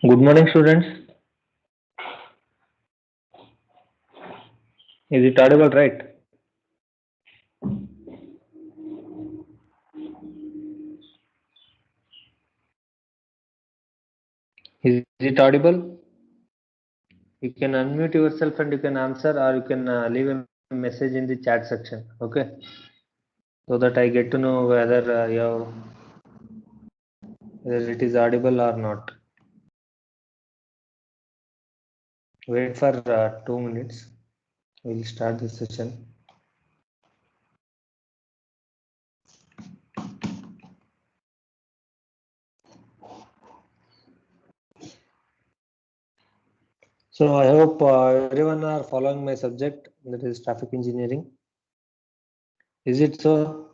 Good morning, students. Is it audible, right? Is it audible? You can unmute yourself and you can answer, or you can leave a message in the chat section. Okay, so that I get to know whether it is audible or not. Wait for 2 minutes. We'll start this session. So I hope everyone are following my subject, that is traffic engineering. Is it so?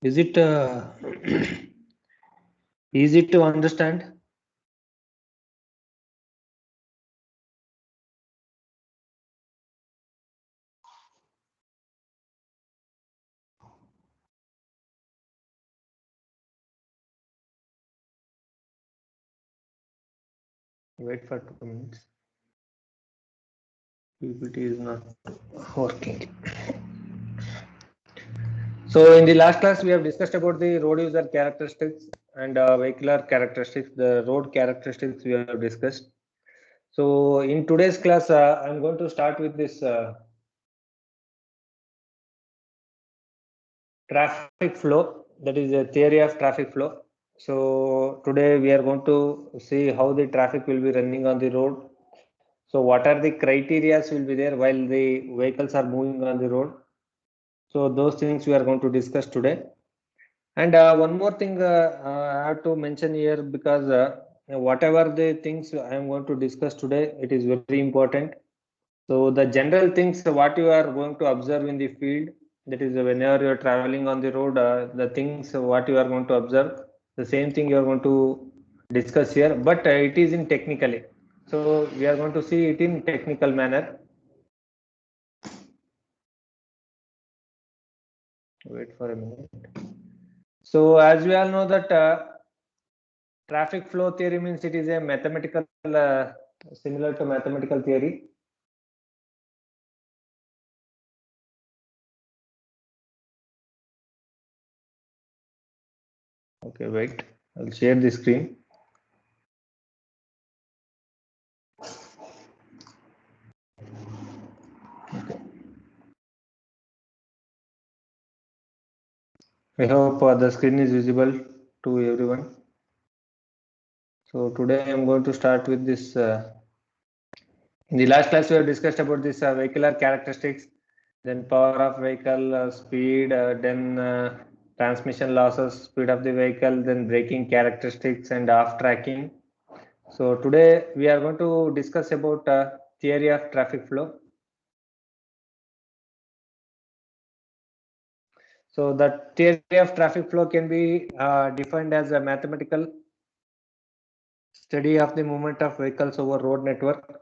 Is it easy to understand? Wait for 2 minutes. PPT is not working. So in the last class, we have discussed about the road user characteristics and vehicular characteristics, the road characteristics we have discussed. So in today's class, I'm going to start with this traffic flow, that is a theory of traffic flow. So today we are going to see how the traffic will be running on the road. So what are the criterias will be there while the vehicles are moving on the road. So those things we are going to discuss today. And one more thing I have to mention here, because whatever the things I am going to discuss today, it is very important. So the general things what you are going to observe in the field, that is whenever you are traveling on the road, the things what you are going to observe, the same thing you are going to discuss here, but it is in technically. So we are going to see it in technical manner. Wait for a minute. So as we all know that traffic flow theory means it is a mathematical, similar to mathematical theory. Okay, wait, I'll share the screen. Okay. I hope the screen is visible to everyone. So today I'm going to start with this. In the last class, we have discussed about this vehicular characteristics, then power of vehicle, speed, then transmission losses, speed of the vehicle, then braking characteristics and off tracking. So today we are going to discuss about theory of traffic flow. So the theory of traffic flow can be defined as a mathematical study of the movement of vehicles over road network.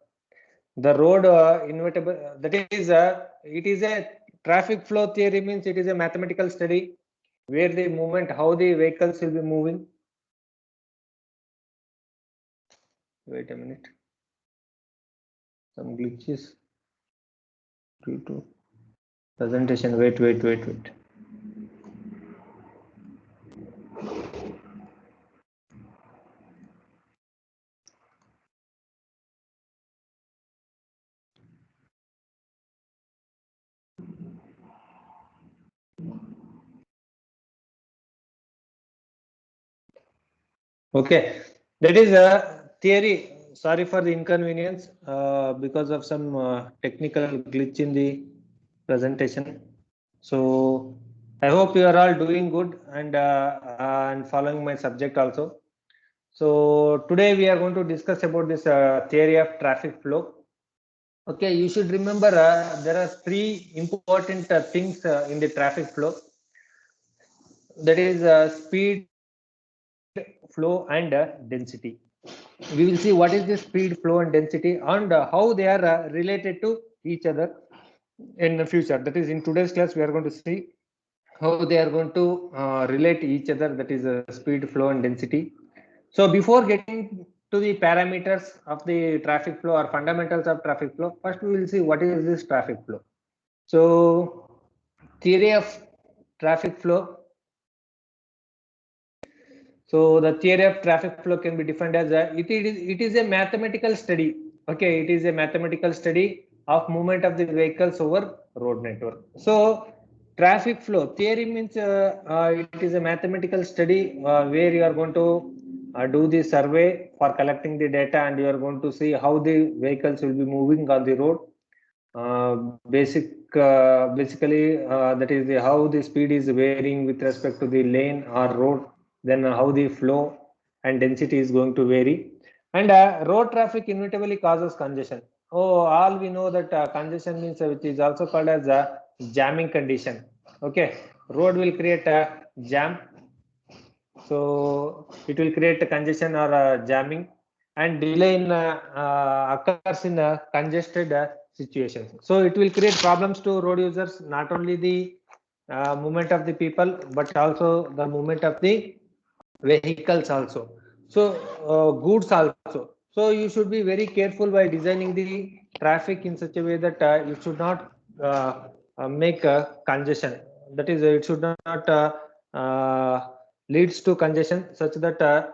The road inevitable, that is it is a traffic flow theory means it is a mathematical study where the movement, how the vehicles will be moving. Wait a minute, some glitches due to presentation. Wait. Okay, that is a theory. Sorry for the inconvenience because of some technical glitch in the presentation. So I hope you are all doing good and following my subject also. So today we are going to discuss about this theory of traffic flow. Okay, you should remember there are three important things in the traffic flow. That is speed, flow, and density. We will see what is the speed, flow, and density, and how they are related to each other in the future. That is, in today's class, we are going to see how they are going to relate each other. That is speed, flow, and density. So before getting to the parameters of the traffic flow or fundamentals of traffic flow, first we will see what is this traffic flow. So theory of traffic flow. So the theory of traffic flow can be defined as it is a mathematical study. Okay, it is a mathematical study of movement of the vehicles over road network. So traffic flow theory means it is a mathematical study where you are going to do the survey for collecting the data, and you are going to see how the vehicles will be moving on the road. Basically, that is how the speed is varying with respect to the lane or road, then how the flow and density is going to vary. And road traffic inevitably causes congestion. Oh, all we know that congestion means which is also called as a jamming condition. Okay, road will create a jam, so it will create a congestion or jamming, and delay in occurs in congested situations. So it will create problems to road users, not only the movement of the people, but also the movement of the vehicles also. So goods also. So you should be very careful by designing the traffic in such a way that you should not make a congestion. That is, it should not leads to congestion, such that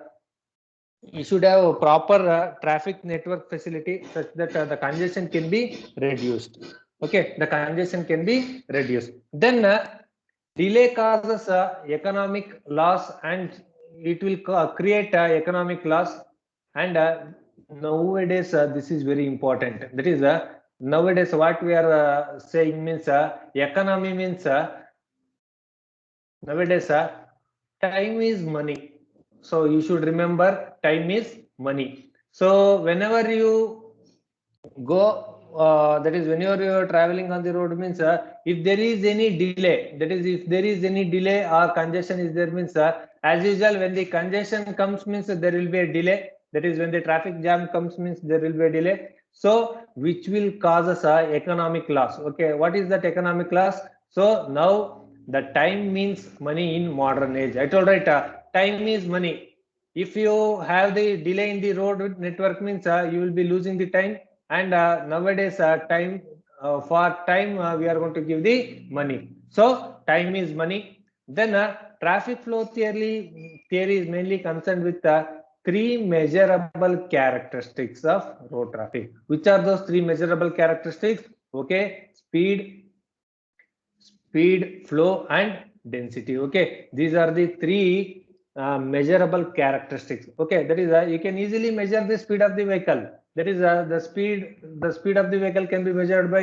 you should have a proper traffic network facility such that the congestion can be reduced. Okay, the congestion can be reduced. Then delay causes economic loss, and it will create economic loss. And nowadays this is very important. That is nowadays what we are saying means economy means nowadays time is money. So you should remember, time is money. So whenever you go, that is whenever you are traveling on the road means if there is any delay, that is if there is any delay or congestion is there means as usual, when the congestion comes means there will be a delay. That is when the traffic jam comes means there will be a delay. So which will cause us economic loss. Okay, what is that economic loss? So now the time means money in modern age. I told right, time is money. If you have the delay in the road network means you will be losing the time. And nowadays time for time we are going to give the money. So time is money. Then traffic flow theory is mainly concerned with three measurable characteristics of road traffic. Which are those three measurable characteristics? Okay, speed, flow, and density. Okay, these are the three measurable characteristics. Okay, that is you can easily measure the speed of the vehicle. That is the speed of the vehicle can be measured by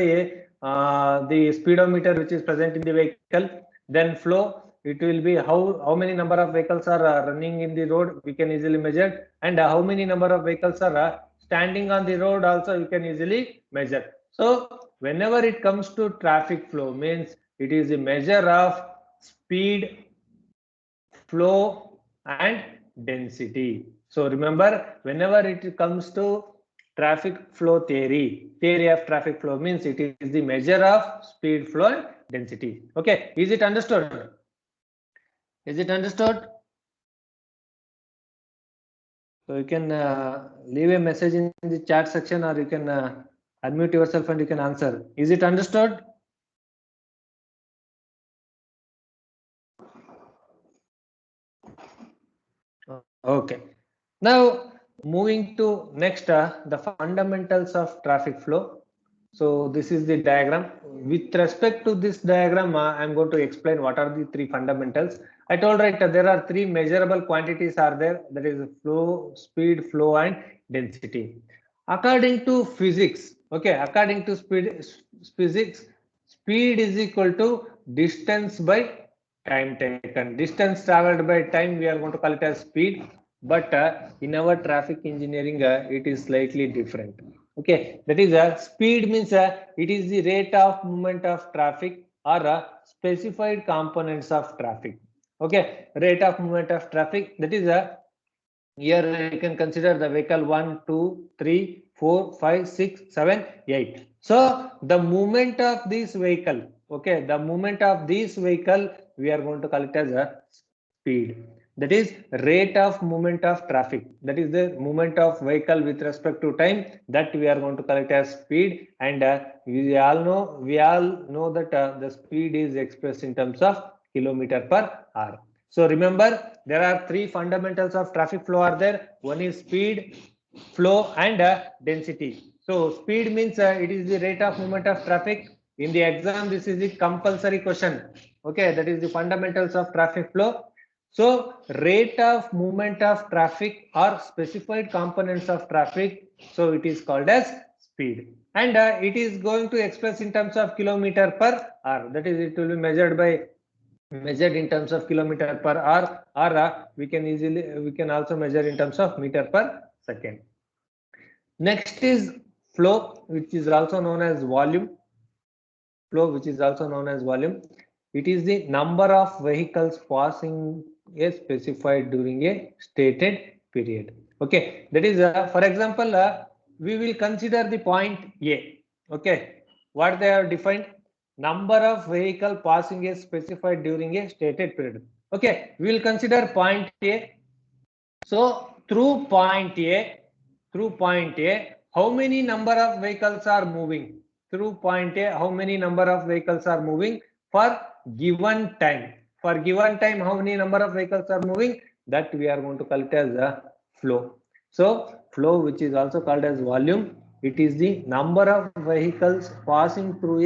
the speedometer which is present in the vehicle. Then flow, it will be how many number of vehicles are running in the road, we can easily measure. And how many number of vehicles are standing on the road also, you can easily measure. So whenever it comes to traffic flow means it is a measure of speed, flow, and density. So remember, whenever it comes to traffic flow theory of traffic flow means it is the measure of speed, flow, and density. Okay, is it understood? Is it understood? So you can leave a message in the chat section, or you can unmute yourself and you can answer. Is it understood? Okay. Now moving to next, the fundamentals of traffic flow. So this is the diagram. With respect to this diagram, I'm going to explain what are the three fundamentals. I told right, there are three measurable quantities are there. That is flow, speed, flow, and density. According to physics, okay, according to physics, speed is equal to distance by time taken. Distance traveled by time, we are going to call it as speed. But in our traffic engineering, it is slightly different. Okay, that is speed means it is the rate of movement of traffic or specified components of traffic. Okay, rate of movement of traffic, that is here you can consider the vehicle 1, 2, 3, 4, 5, 6, 7, 8. So the movement of this vehicle, okay, the movement of this vehicle, we are going to call it as a speed. That is rate of movement of traffic. That is the movement of vehicle with respect to time, that we are going to collect as speed. And we all know that the speed is expressed in terms of kilometer per hour. So remember, there are three fundamentals of traffic flow are there. One is speed, flow, and density. So speed means it is the rate of movement of traffic. In the exam, this is the compulsory question. Okay, that is the fundamentals of traffic flow. So rate of movement of traffic or specified components of traffic, so it is called as speed. And it is going to express in terms of kilometer per hour. That is, it will be measured in terms of kilometer per hour, or we can also measure in terms of meter per second. Next is flow, which is also known as volume. Flow, which is also known as volume. It is the number of vehicles passing a specified during a stated period. Okay, that is for example, we will consider the point A. Okay, what they have defined: number of vehicle passing a specified during a stated period. Okay, we will consider point A. So through point A, how many number of vehicles are moving? Through point A, how many number of vehicles are moving for given time? For given time, how many number of vehicles are moving? That we are going to call it as a flow. So flow, which is also called as volume, it is the number of vehicles passing through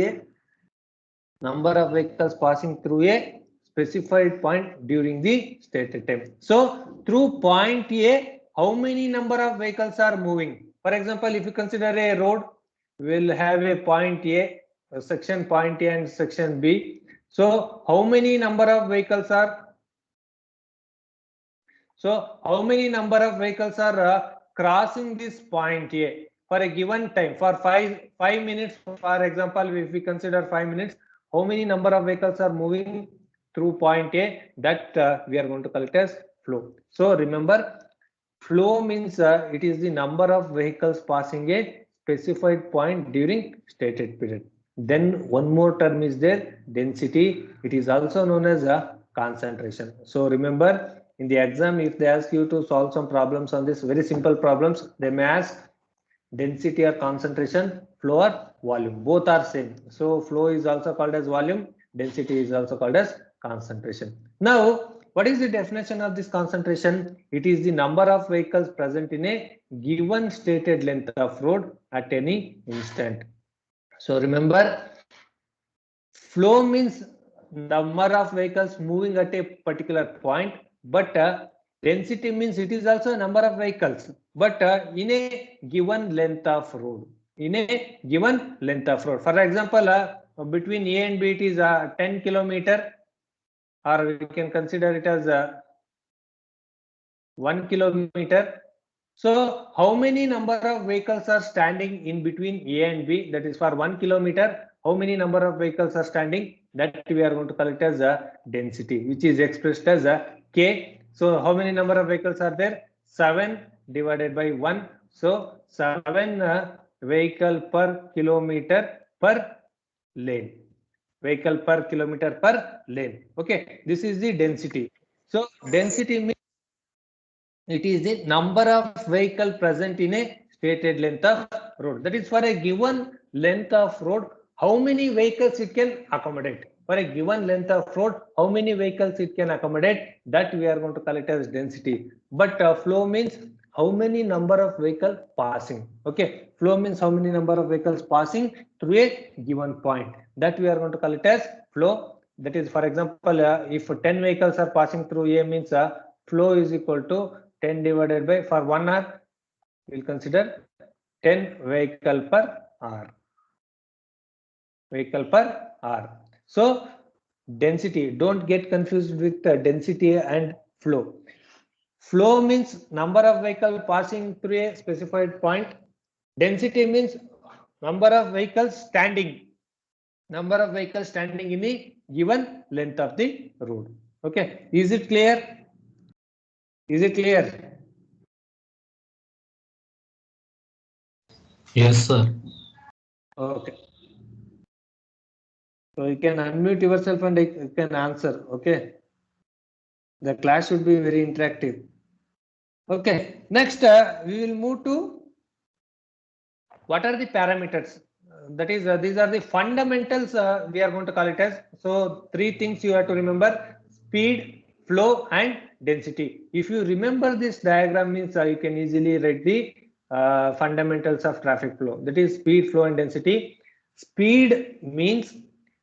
a specified point during the stated time. So through point A, how many number of vehicles are moving? For example, if you consider a road, we will have a point A, section point A and section B. So how many number of vehicles are? So how many number of vehicles are crossing this point A for a given time? For 5 minutes, for example, if we consider 5 minutes, how many number of vehicles are moving through point A? That we are going to call it as flow. So remember, flow means it is the number of vehicles passing a specified point during stated period. Then one more term is there, density. It is also known as a concentration. So remember, in the exam, if they ask you to solve some problems on this, very simple problems, they may ask density or concentration, flow or volume. Both are same. So flow is also called as volume, density is also called as concentration. Now, what is the definition of this concentration? It is the number of vehicles present in a given stated length of road at any instant. So remember, flow means number of vehicles moving at a particular point, but density means it is also a number of vehicles, but in a given length of road. For example, between A and B it is 10 kilometer, or we can consider it as 1 kilometer. So how many number of vehicles are standing in between A and B? That is for 1 kilometer. How many number of vehicles are standing? That we are going to call it as a density, which is expressed as a K. So how many number of vehicles are there? 7 divided by 1. So 7 vehicle per kilometer per lane. Vehicle per kilometer per lane. Okay, this is the density. So density means it is the number of vehicle present in a stated length of road. That is, for a given length of road, how many vehicles it can accommodate. For a given length of road, how many vehicles it can accommodate, that we are going to call it as density. But flow means how many number of vehicle passing. Okay, flow means how many number of vehicles passing through a given point. That we are going to call it as flow. That is, for example, if 10 vehicles are passing through A, means flow is equal to 10 divided by, for 1 hour, we will consider 10 vehicle per hour. So density, don't get confused with density and flow. Flow means number of vehicle passing through a specified point. Density means number of vehicles standing in a given length of the road. Okay, is it clear? Yes, sir. Okay. So you can unmute yourself and you can answer. Okay. The class should be very interactive. Okay, next we will move to what are the parameters. That is, these are the fundamentals we are going to call it as. So three things you have to remember: speed, flow, and density. If you remember this diagram, means you can easily write the fundamentals of traffic flow. That is speed, flow, and density. Speed means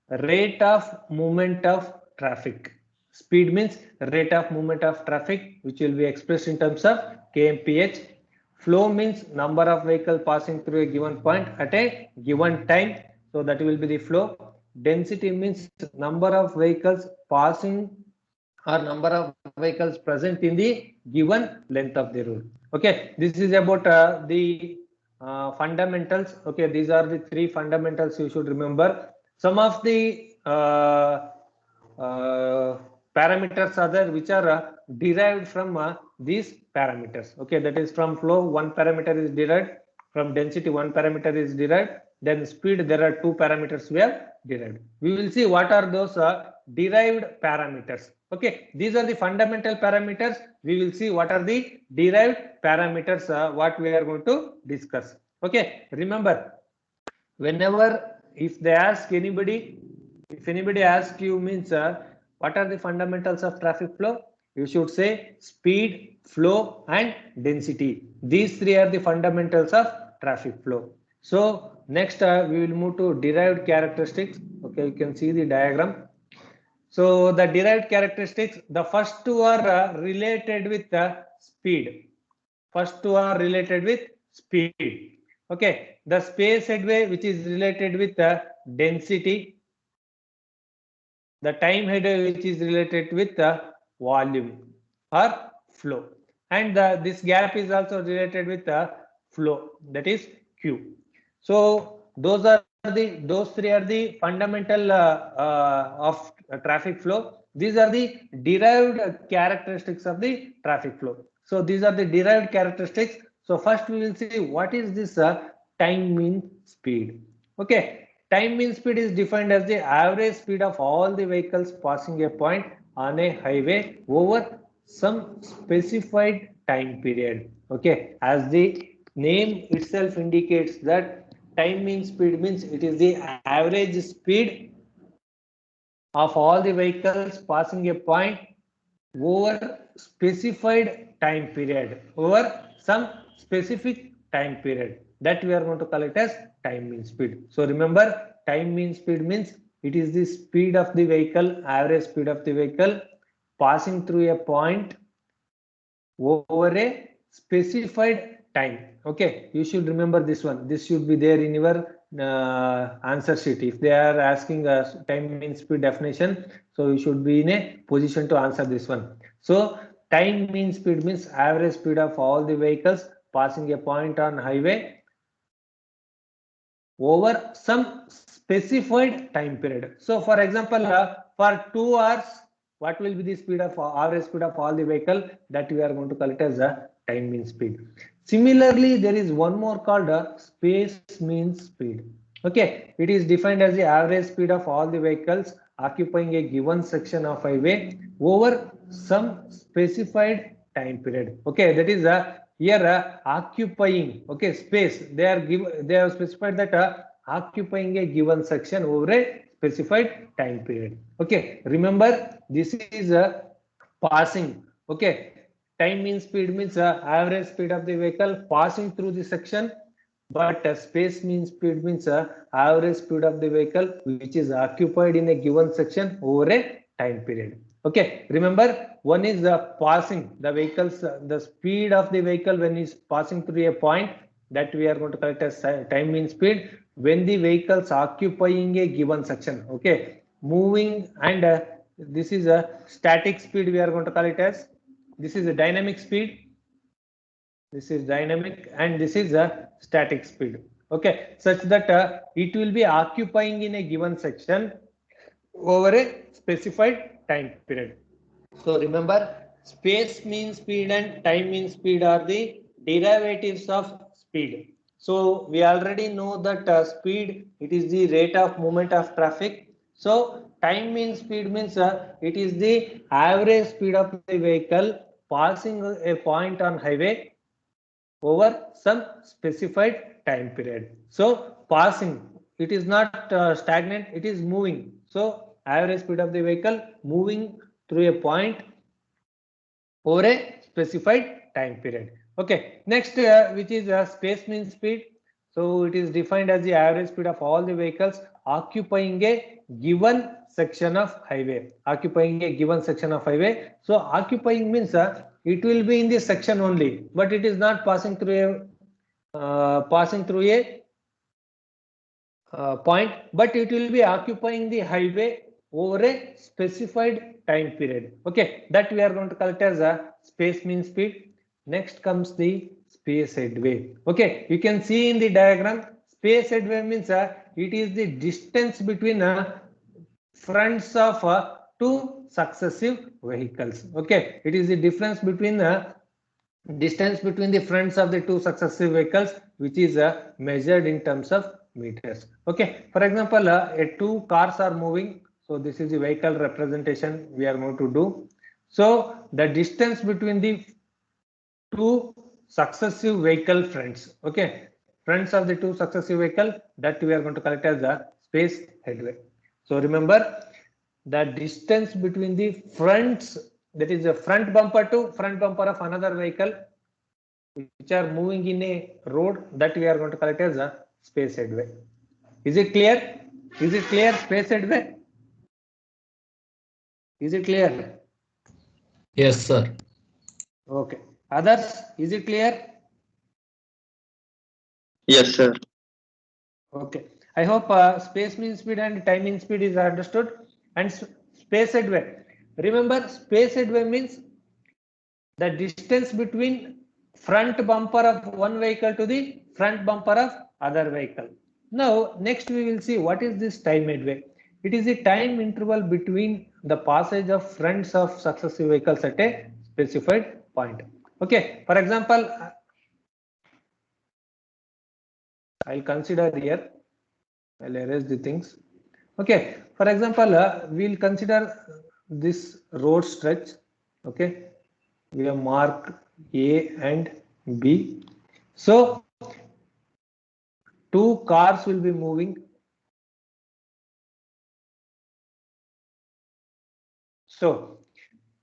rate of movement of traffic. Speed means rate of movement of traffic, which will be expressed in terms of kmph. Flow means number of vehicles passing through a given point at a given time. So that will be the flow. Density means number of vehicles passing or number of vehicles present in the given length of the road. Okay, this is about the fundamentals. Okay, these are the three fundamentals you should remember. Some of the parameters are there which are derived from these parameters. Okay, that is from flow one parameter is derived, from density one parameter is derived, then speed there are two parameters we have derived. We will see what are those derived parameters. Okay, these are the fundamental parameters. We will see what are the derived parameters what we are going to discuss. Okay, remember, whenever if they ask anybody, if anybody asks you means what are the fundamentals of traffic flow, you should say speed, flow, and density. These three are the fundamentals of traffic flow. So next we will move to derived characteristics. Okay, you can see the diagram. So the derived characteristics, the first two are related with speed. First two are related with speed. Okay, the space headway which is related with density, the time headway which is related with volume or flow, and this gap is also related with flow, that is Q. So those three are the fundamental of traffic flow. These are the derived characteristics of the traffic flow. So these are the derived characteristics. So first we will see what is this time mean speed. Okay, time mean speed is defined as the average speed of all the vehicles passing a point on a highway over some specified time period. Okay, as the name itself indicates that time mean speed means it is the average speed of all the vehicles passing a point over specified time period, over some specific time period, that we are going to call it as time mean speed. So remember, time mean speed means it is the speed of the vehicle, average speed of the vehicle passing through a point over a specified time. Okay, you should remember this one. This should be there in your answer sheet. If they are asking a time mean speed definition, so you should be in a position to answer this one. So time mean speed means average speed of all the vehicles passing a point on highway over some specified time period. So for example, for 2 hours, what will be the speed of average speed of all the vehicle, that we are going to call it as a time mean speed. Similarly, there is one more called space mean speed. Okay, it is defined as the average speed of all the vehicles occupying a given section of highway over some specified time period. Okay, that is here occupying, okay, space, they have specified that occupying a given section over a specified time period. Okay, remember, this is passing. Okay, time mean speed means average speed of the vehicle passing through the section, but space mean speed means average speed of the vehicle which is occupied in a given section over a time period. Okay, remember, one is passing the vehicles, the speed of the vehicle when is passing through a point, that we are going to call it as time mean speed when the vehicles occupying a given section. Okay, moving, and this is a static speed, we are going to call it as, this is a dynamic speed, this is dynamic, and this is a static speed. Okay, such that it will be occupying in a given section over a specified time period. So remember, space mean speed and time mean speed are the derivatives of speed. So we already know that speed, it is the rate of movement of traffic. So time mean speed means it is the average speed of the vehicle passing a point on highway over some specified time period. So passing, it is not stagnant, it is moving. So average speed of the vehicle moving through a point over a specified time period. Okay, next which is space mean speed. So it is defined as the average speed of all the vehicles occupying a given section of highway. Occupying a given section of highway. So occupying means it will be in this section only, but it is not passing through a point, but it will be occupying the highway over a specified time period. Okay, that we are going to collect as a space mean speed. Next comes the space headway. Okay, you can see in the diagram, space headway means it is the distance between fronts of two successive vehicles. Okay, it is the difference between the distance between the fronts of the two successive vehicles, which is measured in terms of meters. Okay, for example, two cars are moving. So this is the vehicle representation we are going to do. So the distance between the two successive vehicle fronts, okay, fronts of the two successive vehicle, that we are going to collect as the space headway. So remember, the distance between the fronts, that is the front bumper to front bumper of another vehicle which are moving in a road, that we are going to collect as a space headway. Is it clear? Is it clear? Space headway? Is it clear? Yes, sir. Okay. Others, is it clear? Yes, sir. Okay. I hope space mean speed and time mean speed is understood. And space headway. Remember, space headway means the distance between front bumper of one vehicle to the front bumper of other vehicle. Now, next we will see what is this time headway. It is the time interval between the passage of fronts of successive vehicles at a specified point. Okay, for example, I'll consider here, I'll erase the things. Okay, for example, we'll consider this road stretch. Okay, we have marked A and B. So two cars will be moving. So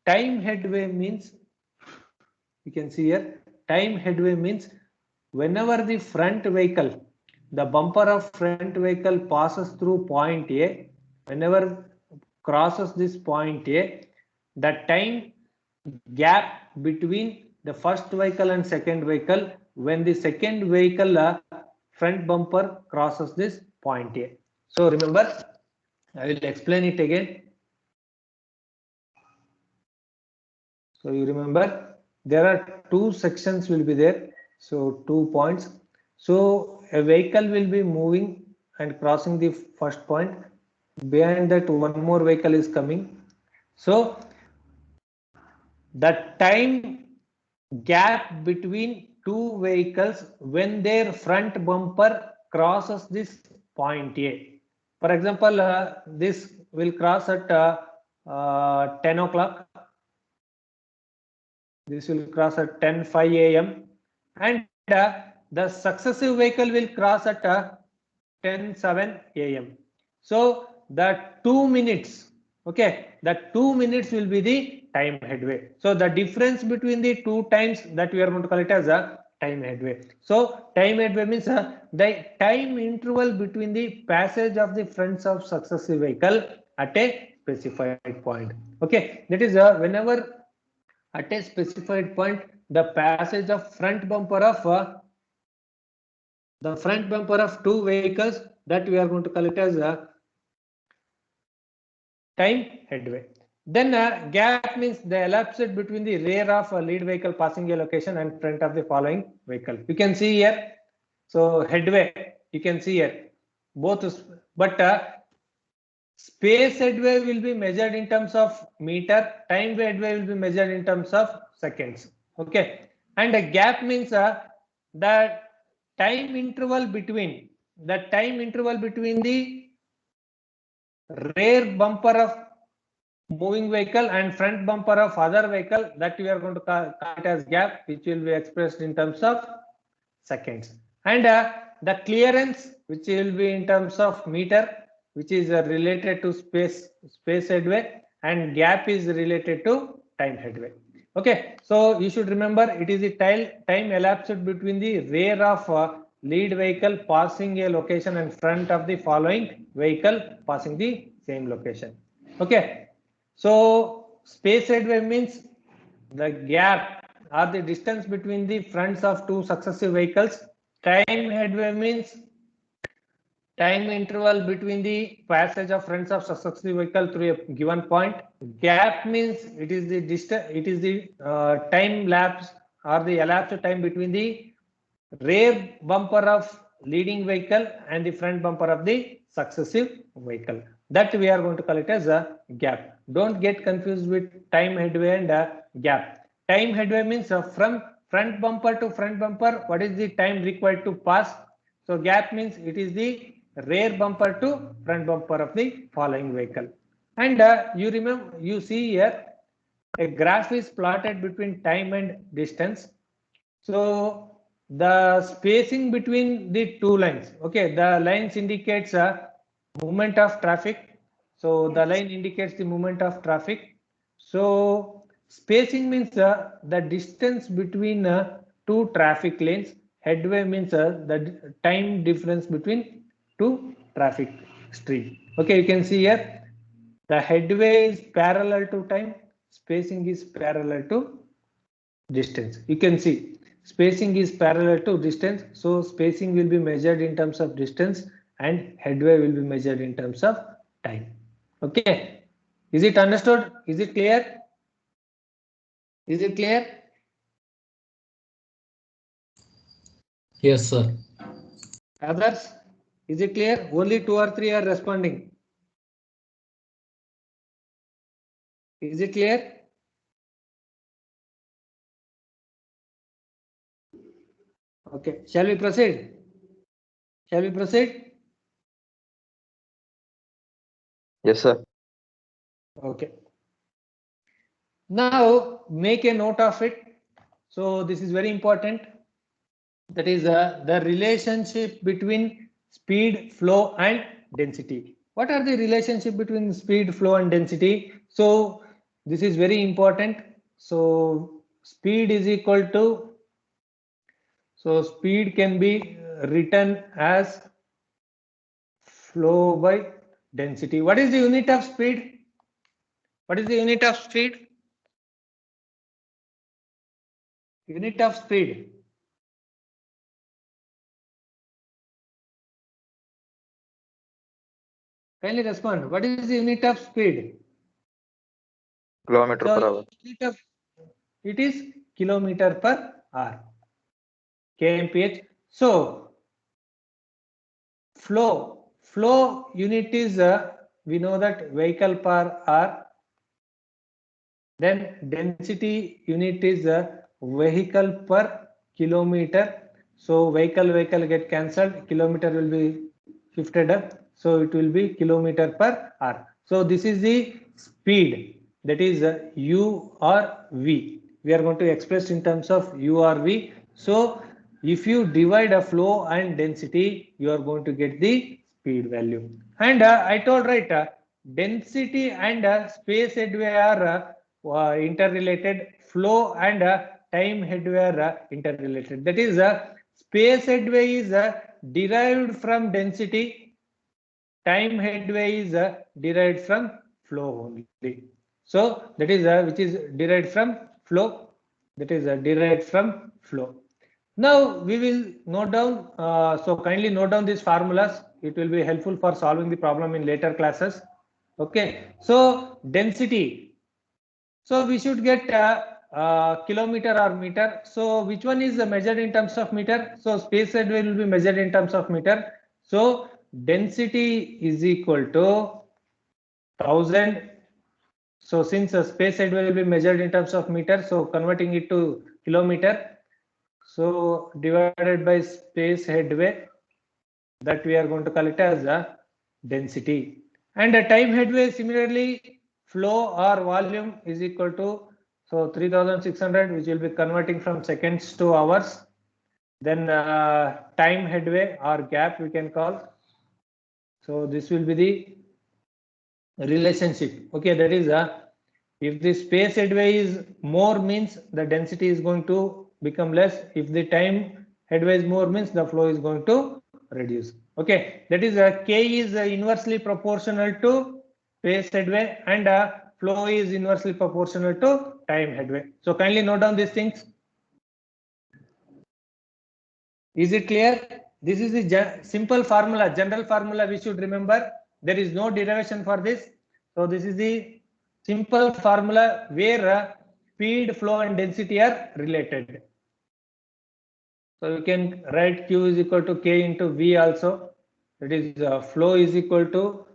time headway means, you can see here, time headway means whenever the front vehicle, the bumper of front vehicle passes through point A, whenever crosses this point A, the time gap between the first vehicle and second vehicle when the second vehicle front bumper crosses this point A. So remember, I will explain it again. So you remember, there are two sections will be there. So 2 points. So a vehicle will be moving and crossing the first point. Behind that, one more vehicle is coming. So the time gap between two vehicles when their front bumper crosses this point A. For example, this will cross at 10 o'clock. This will cross at 10:05 a.m. and the successive vehicle will cross at 10:07 a.m. So the 2 minutes, okay, the 2 minutes will be the time headway. So the difference between the two times, that we are going to call it as a time headway. So time headway means the time interval between the passage of the fronts of successive vehicle at a specified point. Okay, that is whenever at a specified point the passage of front bumper of two vehicles, that we are going to call it as a time headway. Then gap means the elapsed between the rear of a lead vehicle passing a location and front of the following vehicle. You can see here. So headway, you can see here both, but space headway will be measured in terms of meter, time headway will be measured in terms of seconds. Okay, and a gap means the time interval between the rear bumper of moving vehicle and front bumper of other vehicle, that we are going to call it as gap, which will be expressed in terms of seconds. And the clearance, which will be in terms of meter, which is related to space headway, and gap is related to time headway. Okay, so you should remember it is the time elapsed between the rear of lead vehicle passing a location and front of the following vehicle passing the same location. Okay, so space headway means the gap or the distance between the fronts of two successive vehicles. Time headway means time interval between the passage of fronts of successive vehicle through a given point. Gap means it is the distance, it is the time lapse or the elapsed time between the rear bumper of leading vehicle and the front bumper of the successive vehicle. That we are going to call it as a gap. Don't get confused with time headway and gap. Time headway means from front bumper to front bumper, what is the time required to pass? So gap means it is the rear bumper to front bumper of the following vehicle. And you remember, you see here a graph is plotted between time and distance. So the spacing between the two lines, okay, the lines indicates a movement of traffic. So the line indicates the movement of traffic. So spacing means the distance between two traffic lanes. Headway means the time difference between two traffic streams. Okay, you can see here the headway is parallel to time, spacing is parallel to distance. You can see spacing is parallel to distance, so spacing will be measured in terms of distance and headway will be measured in terms of time. Okay, is it understood? Is it clear? Is it clear? Yes, sir. Others, is it clear? Only 2 or 3 are responding. Is it clear? Okay, shall we proceed? Shall we proceed? Yes, sir. Okay. Now make a note of it. So this is very important. That is the relationship between speed, flow, and density. What are the relationship between speed, flow, and density? So this is very important. So speed is equal to, so speed can be written as flow by density. What is the unit of speed? What is the unit of speed? Unit of speed. Kindly respond. What is the unit of speed? Kilometer per hour. Unit of, it is kilometer per hour. kmph. So flow unit is we know that vehicle per hour. Then density unit is vehicle per kilometer. So vehicle get cancelled. Kilometer will be shifted up. So it will be kilometer per hour. So this is the speed, that is u or v. We are going to express in terms of u or v. So if you divide a flow and density, you are going to get the speed value. And I told right, density and space headway are interrelated. Flow and time headway are interrelated. That is, space headway is derived from density. Time headway is derived from flow only. So that is which is derived from flow. That is derived from flow. Now we will note down. So kindly note down these formulas. It will be helpful for solving the problem in later classes. Okay. So density. So we should get kilometer or meter. So which one is measured in terms of meter? So space headway will be measured in terms of meter. So density is equal to 1000. So since space headway will be measured in terms of meter, so converting it to kilometer. So divided by space headway, that we are going to call it as a density. And a time headway similarly, flow or volume is equal to, so 3600, which will be converting from seconds to hours. Then time headway or gap we can call. So this will be the relationship. Okay, that is if the space headway is more means the density is going to become less. If the time headway is more means the flow is going to reduce. Okay, that is K is inversely proportional to space headway and flow is inversely proportional to time headway. So kindly note down these things. Is it clear? This is the simple formula, general formula we should remember. There is no derivation for this. So this is the simple formula where speed, flow and density are related. So you can write Q is equal to K into V also. That is flow is equal to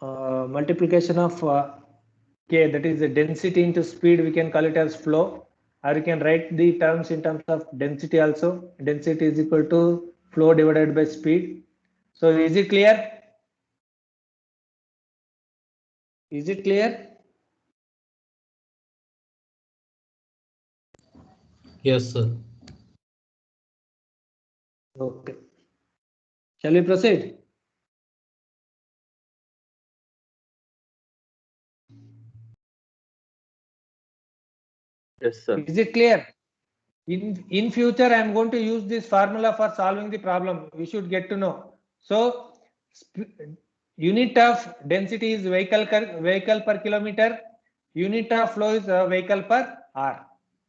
multiplication of K, that is the density into speed, we can call it as flow. Or you can write the terms in terms of density also. Density is equal to flow divided by speed. So is it clear? Is it clear? Yes, sir. Okay. Shall we proceed? Yes, sir. Is it clear? In future, I am going to use this formula for solving the problem. We should get to know. So unit of density is vehicle per kilometer. Unit of flow is vehicle per hour.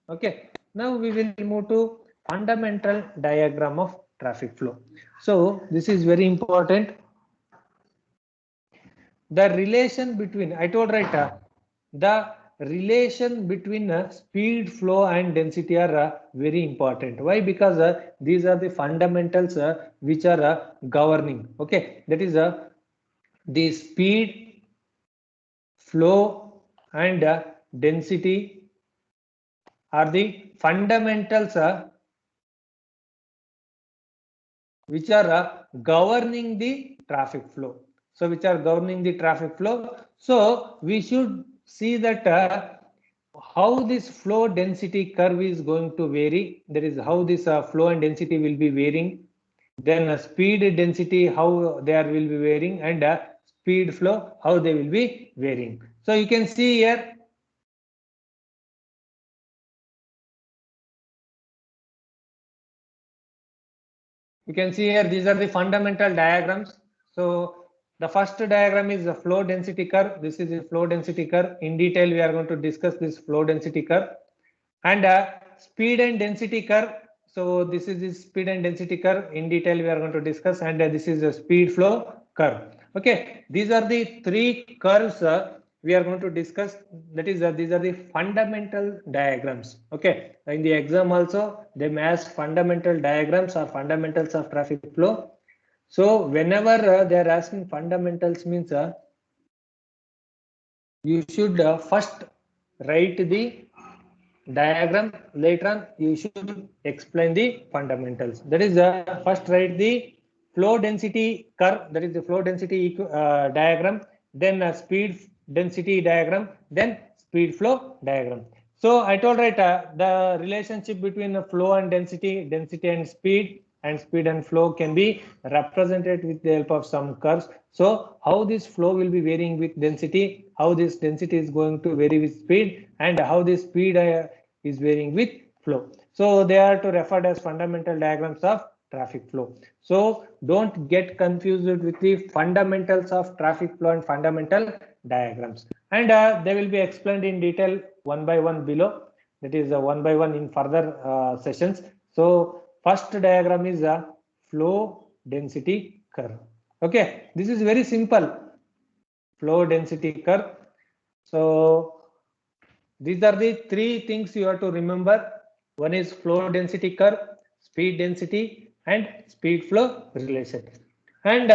Okay. Now we will move to fundamental diagram of traffic flow. So this is very important. The relation between, I told right, the relation between speed, flow and density are very important. Why? Because these are the fundamentals which are governing. Okay, that is the speed, flow and density are the fundamentals which are governing the traffic flow. So which are governing the traffic flow. So we should see that how this flow density curve is going to vary. That is how this flow and density will be varying. Then speed density, how they will be varying, and speed flow, how they will be varying. So you can see here. You can see here, these are the fundamental diagrams. So the first diagram is the flow density curve. This is the flow density curve. In detail, we are going to discuss this flow density curve. And speed and density curve. So this is the speed and density curve. In detail, we are going to discuss. And this is the speed flow curve. Okay, these are the three curves we are going to discuss. That is, these are the fundamental diagrams. Okay, in the exam also they may ask fundamental diagrams or fundamentals of traffic flow. So whenever they are asking fundamentals means you should first write the diagram, later on you should explain the fundamentals. That is first write the flow density curve, that is the flow density diagram, then speed density diagram, then speed flow diagram. So I told right the relationship between the flow and density, density and speed and flow can be represented with the help of some curves. So how this flow will be varying with density, how this density is going to vary with speed, and how this speed is varying with flow. So they are to referred as fundamental diagrams of traffic flow. So don't get confused with the fundamentals of traffic flow and fundamental diagrams. And they will be explained in detail one by one below. That is one by one in further sessions. So first diagram is a flow density curve. Okay, this is very simple. Flow density curve. So these are the three things you have to remember. One is flow density curve, speed density, and speed flow relation. And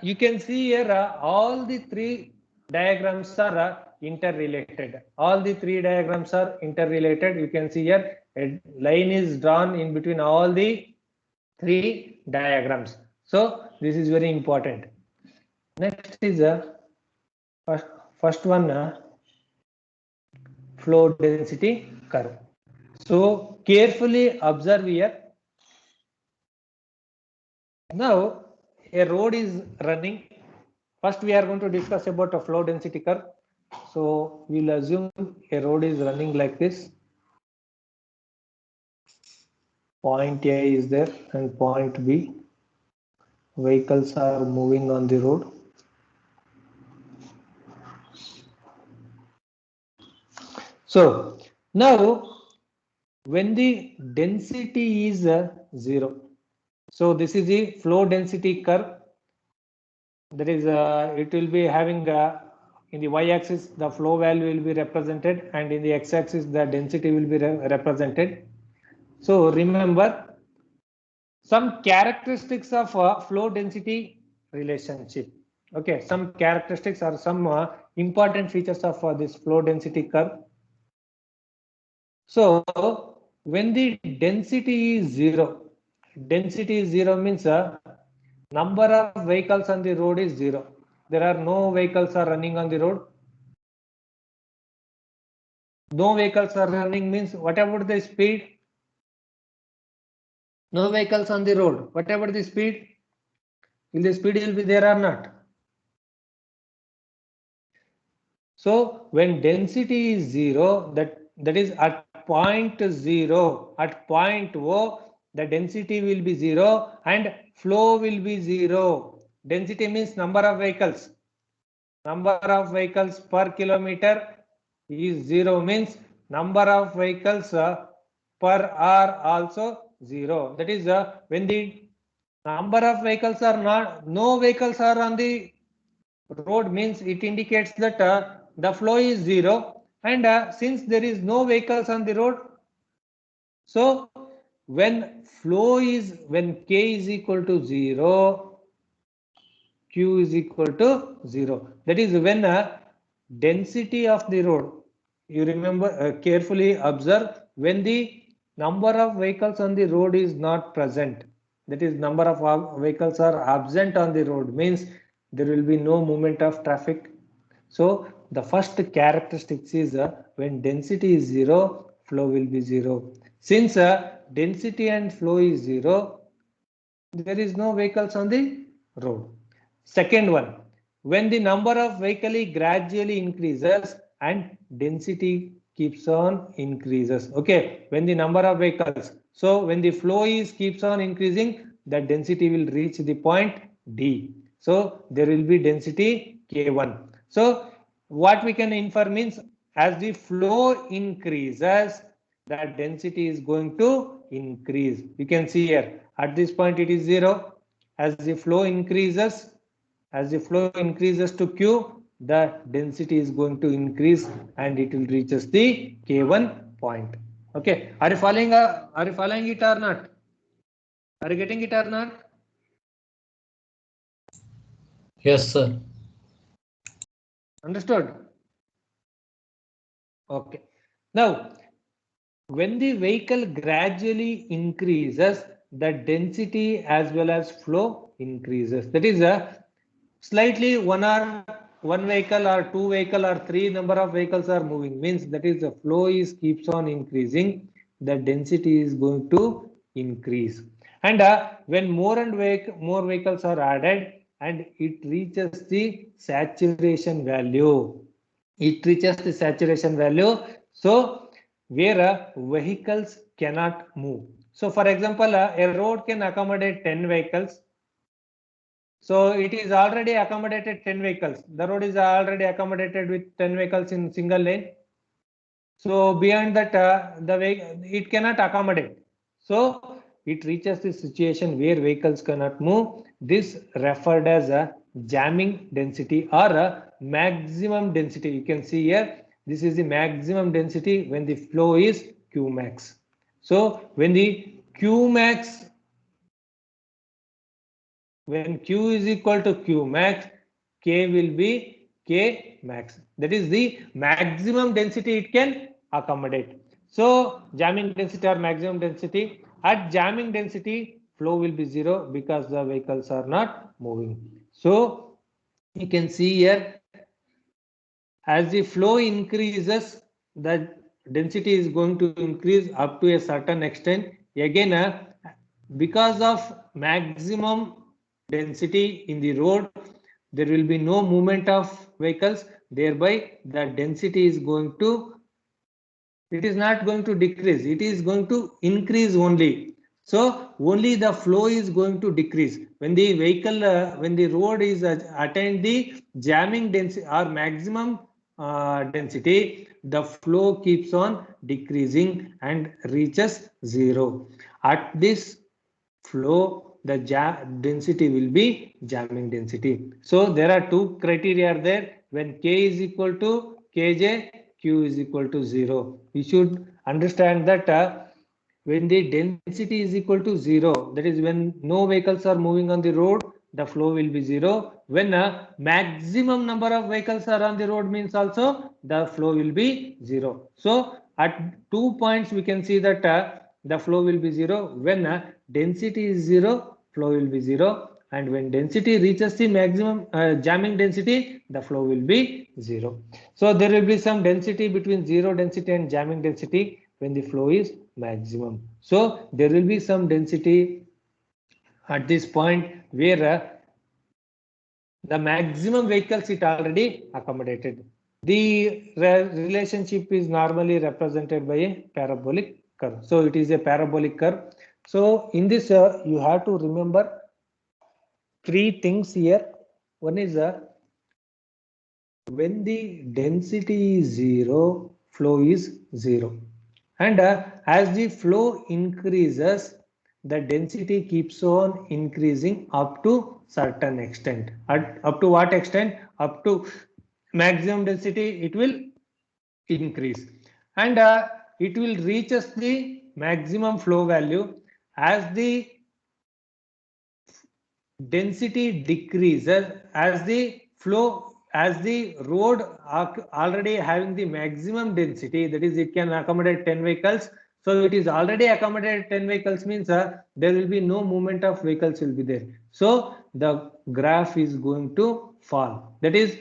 you can see here all the three diagrams are interrelated. All the three diagrams are interrelated. You can see here a line is drawn in between all the three diagrams. So this is very important. Next is first one, flow density curve. So carefully observe here. Now a road is running. First we are going to discuss about a flow density curve. So we'll assume a road is running like this. Point A is there and point B. Vehicles are moving on the road. So now when the density is 0, so this is the flow density curve. That is, it will be having in the y-axis the flow value will be represented, and in the x-axis the density will be represented. So remember some characteristics of flow density relationship. Okay, some characteristics or some important features of this flow density curve. So when the density is 0, density is 0 means number of vehicles on the road is 0. There are no vehicles are running on the road. No vehicles are running means whatever the speed, no vehicles on the road, whatever the speed, will the speed will be there or not? So when density is 0, that is at point 0, at point O, the density will be 0 and flow will be 0. Density means number of vehicles. Number of vehicles per kilometer is 0 means number of vehicles per hour also 0. That is when the number of vehicles are not, no vehicles are on the road means it indicates that the flow is 0, and since there is no vehicles on the road, so when K is equal to 0, Q is equal to 0. That is when density of the road, you remember, carefully observe, when the number of vehicles on the road is not present, that is number of vehicles are absent on the road means there will be no movement of traffic. So the first characteristics is when density is 0, flow will be 0. Since density and flow is 0, there is no vehicles on the road. Second one, when the number of vehicles gradually increases and density keeps on increases. Okay, when the number of vehicles, so when the flow is keeps on increasing, the density will reach the point D. So there will be density K1. So what we can infer means as the flow increases, that density is going to increase. You can see here at this point it is 0. As the flow increases, to Q, the density is going to increase and it will reaches the K1 point. Okay, are you following it or not? Are you getting it or not? Yes, sir. Understood? Okay. Now, when the vehicle gradually increases, the density as well as flow increases. That is slightly one vehicle or two vehicle or three number of vehicles are moving means that is the flow is keeps on increasing, the density is going to increase. And when more and more vehicles are added and it reaches the saturation value, so where vehicles cannot move. So for example, a road can accommodate 10 vehicles. So it is already accommodated 10 vehicles. The road is already accommodated with 10 vehicles in single lane. So beyond that, it cannot accommodate. So it reaches the situation where vehicles cannot move. This referred as a jamming density or a maximum density. You can see here, this is the maximum density when the flow is Q max. So when the Q max, when Q is equal to Q max, K will be K max. That is the maximum density it can accommodate. So jamming density or maximum density, at jamming density, flow will be 0 because the vehicles are not moving. So you can see here, as the flow increases, the density is going to increase up to a certain extent. Again, because of maximum density in the road, there will be no movement of vehicles, thereby the density is going to, it is not going to decrease, it is going to increase only. So only the flow is going to decrease when the vehicle, when the road is attained the jamming density or maximum density, the flow keeps on decreasing and reaches zero. At this flow, the density will be jamming density. So there are two criteria there. When K is equal to Kj, Q is equal to 0. We should understand that when the density is equal to 0, that is when no vehicles are moving on the road, the flow will be 0. When a maximum number of vehicles are on the road means also the flow will be 0. So at 2 points we can see that the flow will be 0. When density is 0, flow will be 0. And when density reaches the maximum jamming density, the flow will be 0. So there will be some density between 0 density and jamming density when the flow is maximum. So there will be some density at this point where the maximum vehicles it already accommodated. The relationship is normally represented by a parabolic curve. So it is a parabolic curve. So in this you have to remember three things here. One is when the density is 0, flow is 0. And as the flow increases, the density keeps on increasing up to certain extent. Up to what extent? Up to maximum density it will increase. And it will reaches the maximum flow value. As the density decreases, as the flow, as the road already having the maximum density, that is it can accommodate 10 vehicles. So it is already accommodated 10 vehicles means there will be no movement of vehicles will be there. So the graph is going to fall. That is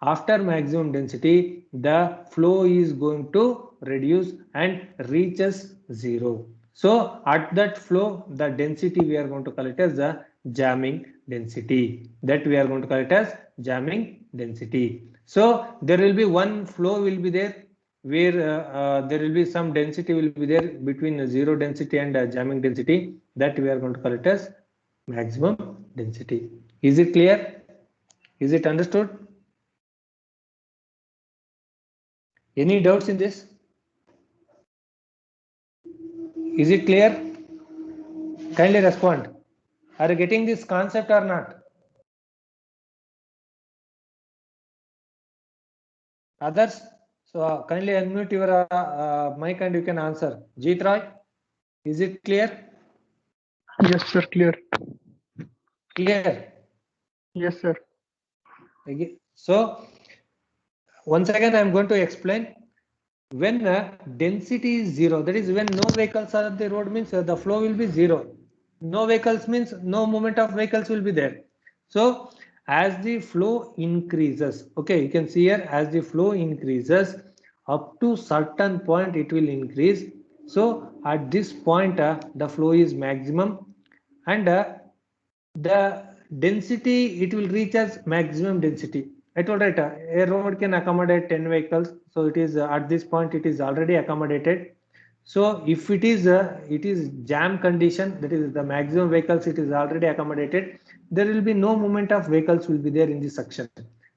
after maximum density, the flow is going to reduce and reaches 0. So at that flow, the density we are going to call it as the jamming density. That we are going to call it as jamming density. So there will be one flow will be there where there will be some density will be there between 0 density and jamming density. That we are going to call it as maximum density. Is it clear? Is it understood? Any doubts in this? Is it clear? Kindly respond. Are you getting this concept or not? Others? So kindly unmute your mic and you can answer. Jeet Roy, is it clear? Yes, sir. Clear. Clear. Yes, sir. Okay. So once again I am going to explain. When density is 0, that is when no vehicles are on the road means the flow will be 0. No vehicles means no movement of vehicles will be there. So as the flow increases, okay, you can see here as the flow increases up to certain point it will increase. So at this point the flow is maximum and the density it will reach as maximum density. I told right, a road can accommodate 10 vehicles, so it is at this point it is already accommodated. So if it is jam condition, that is the maximum vehicles it is already accommodated, there will be no movement of vehicles will be there in this section.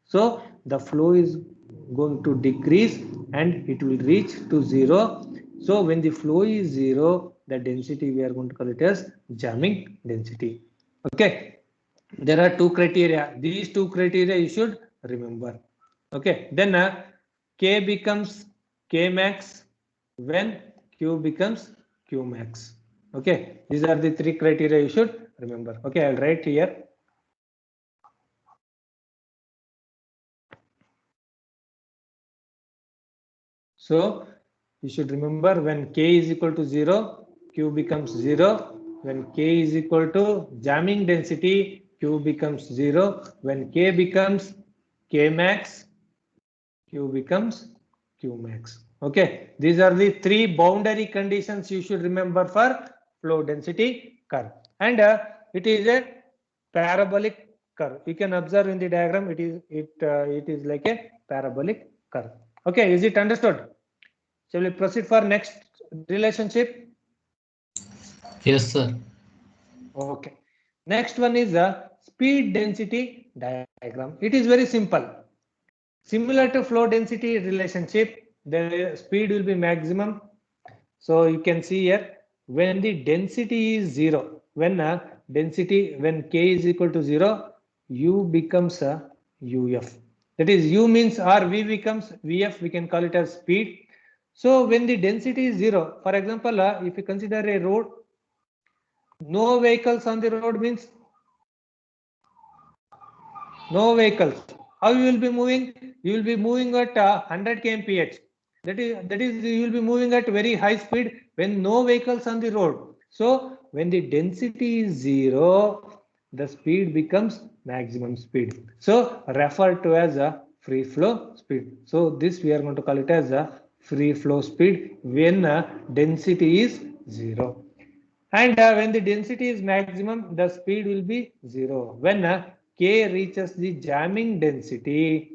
So the flow is going to decrease and it will reach to 0. So when the flow is 0, the density we are going to call it as jamming density. Okay, there are two criteria. These two criteria you should remember. Okay, then K becomes K max when Q becomes Q max. Okay, these are the three criteria you should remember. Okay, I'll write here. So you should remember when K is equal to 0, Q becomes 0. When K is equal to jamming density, Q becomes 0. When K becomes K max, Q becomes Q max. Okay, these are the three boundary conditions you should remember for flow density curve. And it is a parabolic curve. You can observe in the diagram, it is like a parabolic curve. Okay, is it understood? Shall we proceed for next relationship? Yes, sir. Okay. Next one is the speed density diagram. It is very simple. Similar to flow density relationship, the speed will be maximum. So you can see here, when the density is 0, when K is equal to 0, U becomes a UF. That is, U means or V becomes VF, we can call it as speed. So when the density is 0, for example, if you consider a road, no vehicles on the road means no vehicles. How you will be moving? You will be moving at 100 kmph. That is you will be moving at very high speed when no vehicles on the road. So when the density is 0, the speed becomes maximum speed. So referred to as a free flow speed. So this we are going to call it as a free flow speed when density is 0. And when the density is maximum, the speed will be 0. When K reaches the jamming density,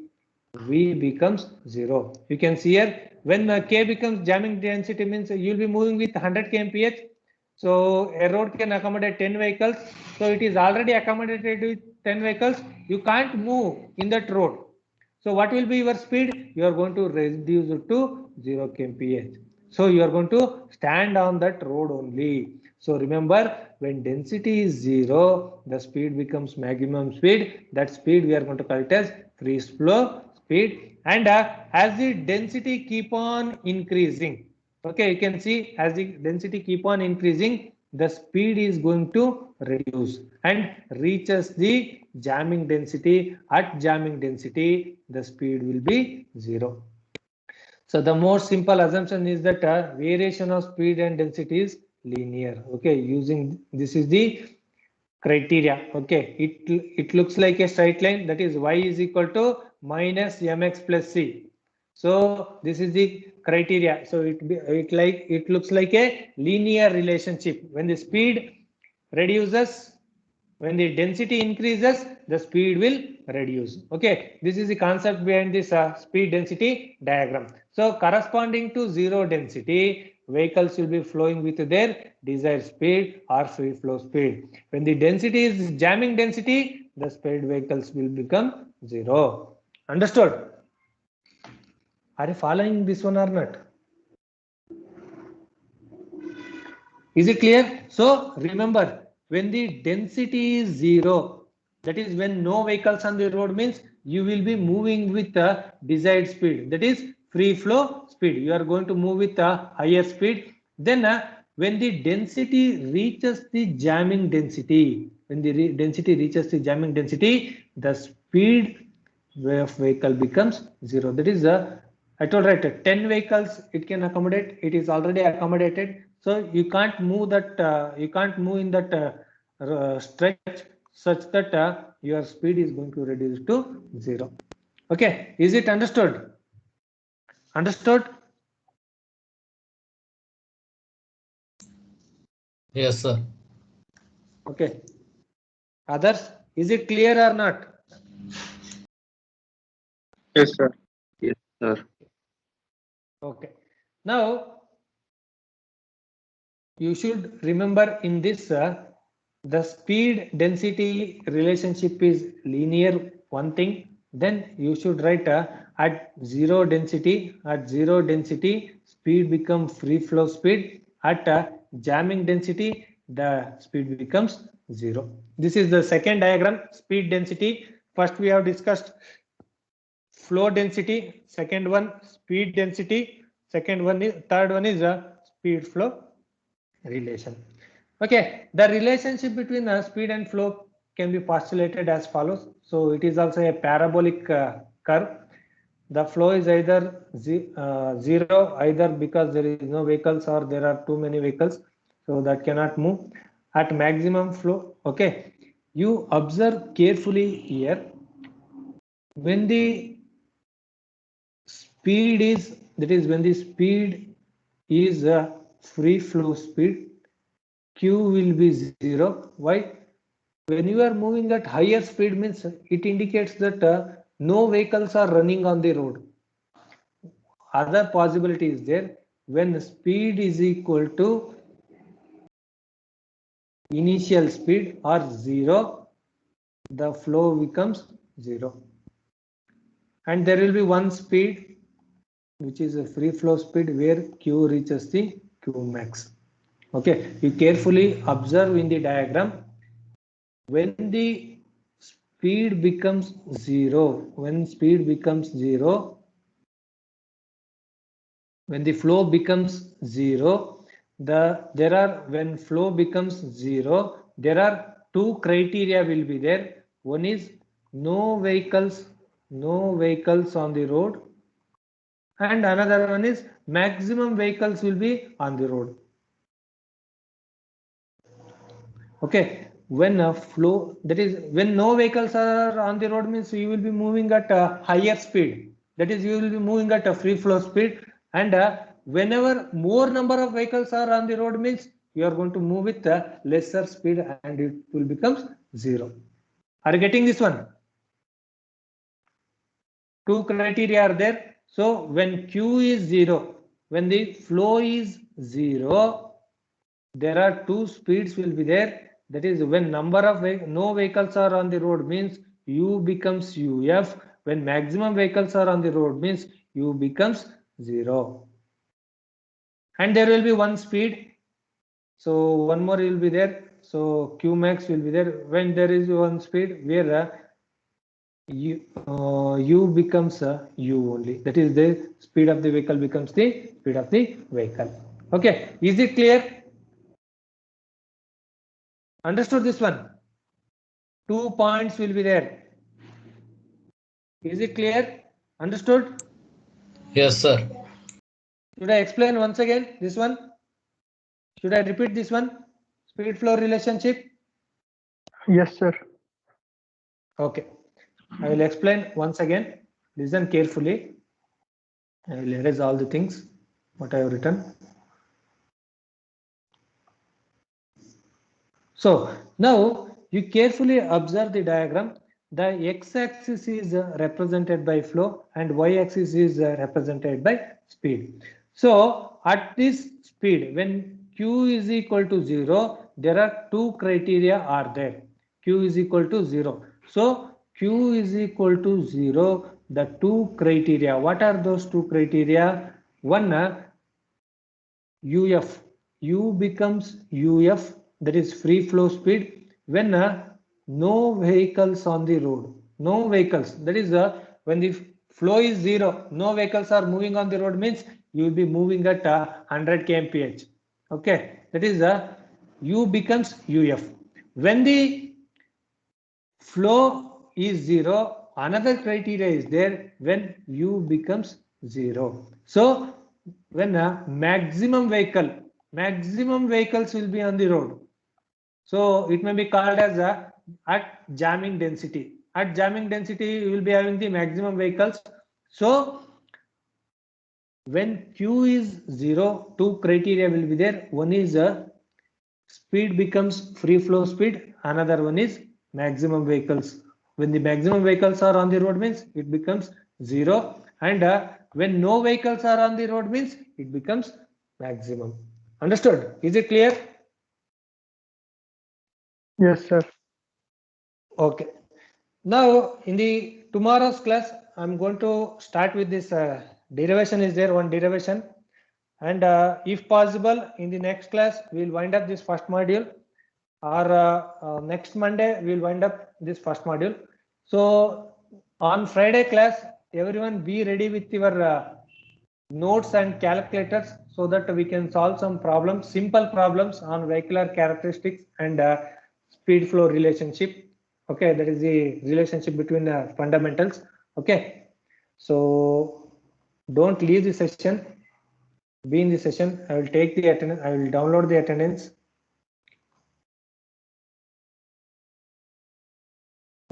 V becomes 0. You can see here, when K becomes jamming density means you will be moving with 100 kmph. So a road can accommodate 10 vehicles. So it is already accommodated with 10 vehicles. You can't move in that road. So what will be your speed? You are going to reduce it to 0 kmph. So you are going to stand on that road only. So remember, when density is 0, the speed becomes maximum speed. That speed we are going to call it as free flow speed. And as the density keep on increasing, okay, you can see as the density keep on increasing, the speed is going to reduce and reaches the jamming density. At jamming density, the speed will be 0. So the more simple assumption is that variation of speed and density is linear. Okay, using this is the criteria. Okay, it looks like a straight line, that is y is equal to minus mx plus c. So this is the criteria. So it looks like a linear relationship. When the speed reduces, when the density increases, the speed will reduce. Okay, this is the concept behind this speed density diagram. So corresponding to 0 density, vehicles will be flowing with their desired speed or free flow speed. When the density is jamming density, the speed vehicles will become 0. Understood? Are you following this one or not? Is it clear? So remember, when the density is 0, that is when no vehicles on the road means you will be moving with a desired speed. That is free flow speed. You are going to move with a higher speed. Then when the density reaches the jamming density, when the density reaches the jamming density, the speed of vehicle becomes 0. That is I told right, 10 vehicles it can accommodate. It is already accommodated. So you can't move that. You can't move in that stretch such that your speed is going to reduce to 0. Okay, is it understood? Understood? Yes, sir. Okay. Others, is it clear or not? Yes, sir. Yes, sir. Okay. Now you should remember in this the speed density relationship is linear, one thing. Then you should write at 0 density, speed becomes free flow speed. At jamming density, the speed becomes 0. This is the second diagram, speed density. First we have discussed flow density, second one speed density, third one is speed flow relation. Okay, the relationship between speed and flow can be postulated as follows. So it is also a parabolic curve. The flow is either 0, either because there is no vehicles or there are too many vehicles, so that cannot move. At maximum flow, okay, you observe carefully here. When the speed is, that is when the speed is a free flow speed, q will be 0. Why? When you are moving at higher speed means it indicates that no vehicles are running on the road. Other possibility is there, when speed is equal to initial speed or 0, the flow becomes 0. And there will be one speed which is a free flow speed where q reaches the q max. Okay, you carefully observe in the diagram. When the speed becomes 0, when speed becomes 0, when the flow becomes 0, when flow becomes 0, there are two criteria will be there. One is no vehicles on the road, and another one is maximum vehicles will be on the road. Okay, when a flow, that is when no vehicles are on the road means you will be moving at a higher speed, that is you will be moving at a free flow speed, and whenever more number of vehicles are on the road means you are going to move with a lesser speed and it will become 0. Are you getting this one? Two criteria are there. So when q is 0, when the flow is 0, there are two speeds will be there. That is when number of no vehicles are on the road means u becomes uf. When maximum vehicles are on the road means u becomes 0. And there will be one speed. So one more will be there. So q max will be there when there is one speed where u becomes u only. That is the speed of the vehicle becomes the speed of the vehicle. Okay, is it clear? Understood this one? 2 points will be there. Is it clear? Understood? Yes, sir. Should I explain once again this one? Should I repeat this one? Speed flow relationship? Yes, sir. Okay. I will explain once again. Listen carefully. I will erase all the things what I have written. So now you carefully observe the diagram. The x-axis is represented by flow and y-axis is represented by speed. So at this speed, when q is equal to 0, there are two criteria are there. Q is equal to 0. So q is equal to 0. The two criteria. What are those two criteria? One, UF. U becomes UF, that is free flow speed, when no vehicles on the road. No vehicles, that is when the flow is 0, no vehicles are moving on the road means you will be moving at 100 kmph. Okay, that is U becomes UF. When the flow is 0, another criteria is there when U becomes 0. So when a maximum vehicles will be on the road. So it may be called as at jamming density. At jamming density, you will be having the maximum vehicles. So when Q is 0, two criteria will be there. One is speed becomes free flow speed. Another one is maximum vehicles. When the maximum vehicles are on the road means it becomes 0, and when no vehicles are on the road means it becomes maximum. Understood? Is it clear? Yes, sir. Okay. Now in the tomorrow's class, I'm going to start with this derivation. Is there one derivation? And if possible, in the next class, we'll wind up this first module, or next Monday, we'll wind up this first module. So on Friday class, everyone be ready with your notes and calculators so that we can solve some problems, simple problems on vehicular characteristics and speed flow relationship. Okay, that is the relationship between fundamentals. Okay, so don't leave the session. Be in the session. I will take the attendance. I will download the attendance.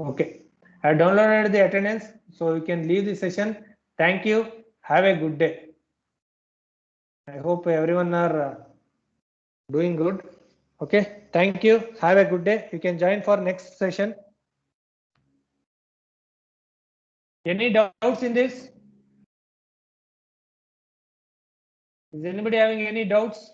Okay. I downloaded the attendance, so you can leave the session. Thank you. Have a good day. I hope everyone are doing good. Okay. Thank you. Have a good day. You can join for next session. Any doubts in this? Is anybody having any doubts?